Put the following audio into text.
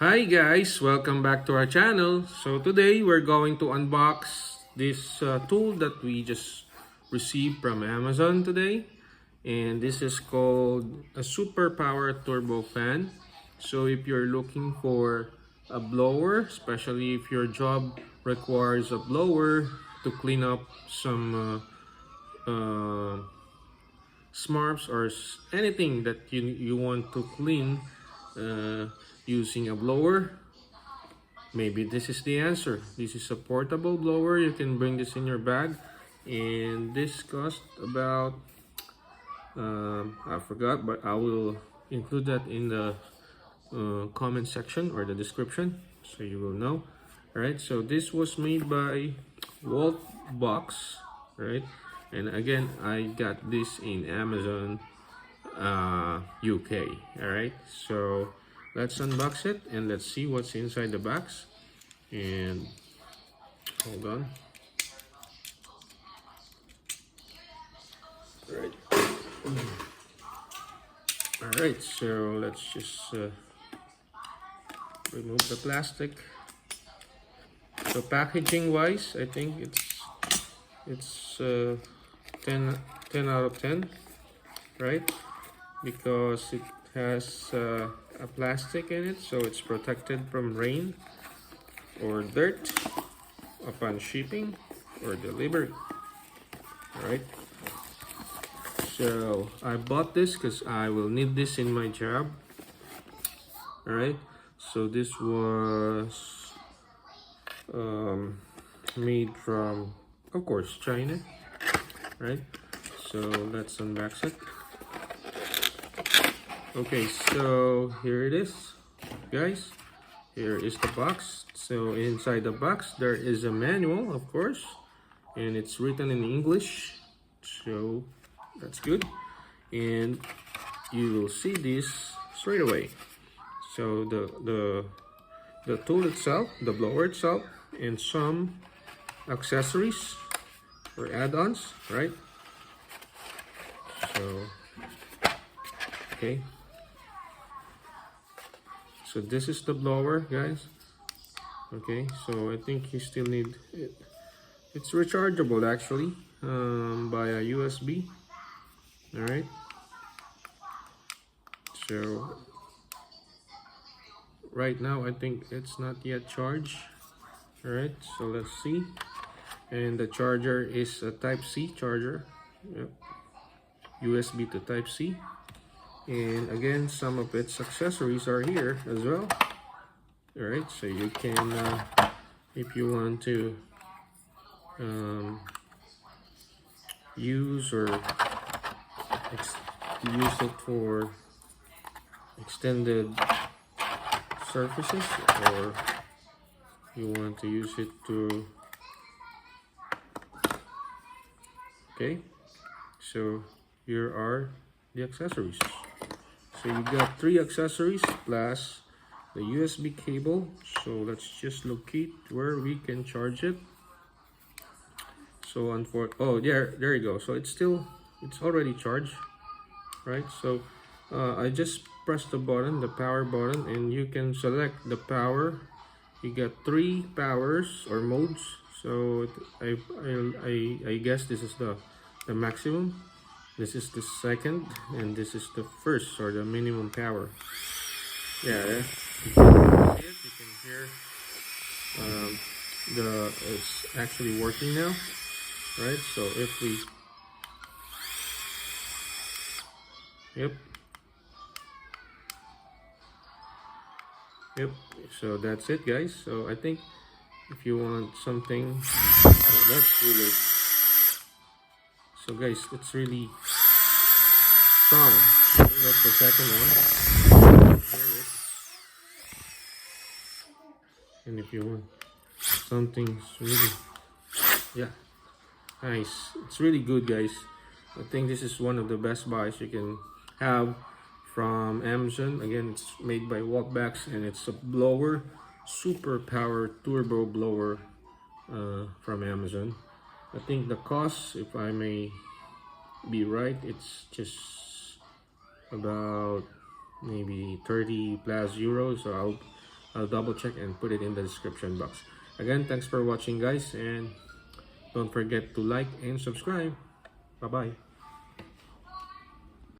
Hi guys, welcome back to our channel. So today we're going to unbox this tool that we just received from Amazon today, and this is called a super power turbo fan. So if you're looking for a blower, especially if your job requires a blower to clean up some smarts or anything that you want to clean uh, using a blower, maybe this is the answer. This is a portable blower. You can bring this in your bag, and this cost about I forgot, but I will include that in the comment section or the description so you will know. All right, so this was made by Walt Box, right? And again, I got this in Amazon UK. All right, so let's unbox it and let's see what's inside the box. And hold on. All right, so let's just remove the plastic. So packaging wise, I think it's 10 out of 10, right? Because it has a plastic in it, so it's protected from rain or dirt upon shipping or delivery. All right, so I bought this because I will need this in my job. All right, so this was made from, of course, China, right? So let's unbox it. Okay, so here it is, guys. Here is the box. So inside the box there is a manual, of course, and it's written in English, so that's good. And you will see this straight away. So the tool itself, the blower itself, and some accessories or add-ons, right? So okay, so this is the blower, guys. Okay, so I think you still need it. It's rechargeable actually, by a USB. All right, so right now I think it's not yet charged. All right, so let's see. And the charger is a type C charger. Yep. USB to type C. And again, some of its accessories are here as well. All right, so you can if you want to use or use it for extended surfaces, or you want to use it to, okay, so here are the accessories. So you got 3 accessories plus the USB cable. So let's just locate where we can charge it. So oh, there you go. So it's already charged, right? So I just press the button, the power button, and you can select the power. You got 3 powers or modes. So I guess this is the maximum. This is the second, and this is the first, or the minimum power. Yeah, you can hear it's actually working now, right? So if we, yep, so that's it, guys. So I think if you want something that's really, so guys, it's really strong. That's the second one. And if you want something really, yeah, nice, it's really good, guys. I think this is one of the best buys you can have from Amazon. Again, it's made by Walkbacks, and it's a blower, super power turbo blower from Amazon. I think the cost, if I may be right, it's just about maybe 30 plus euros. So I'll double check and put it in the description box. Again, thanks for watching guys, and don't forget to like and subscribe. Bye bye.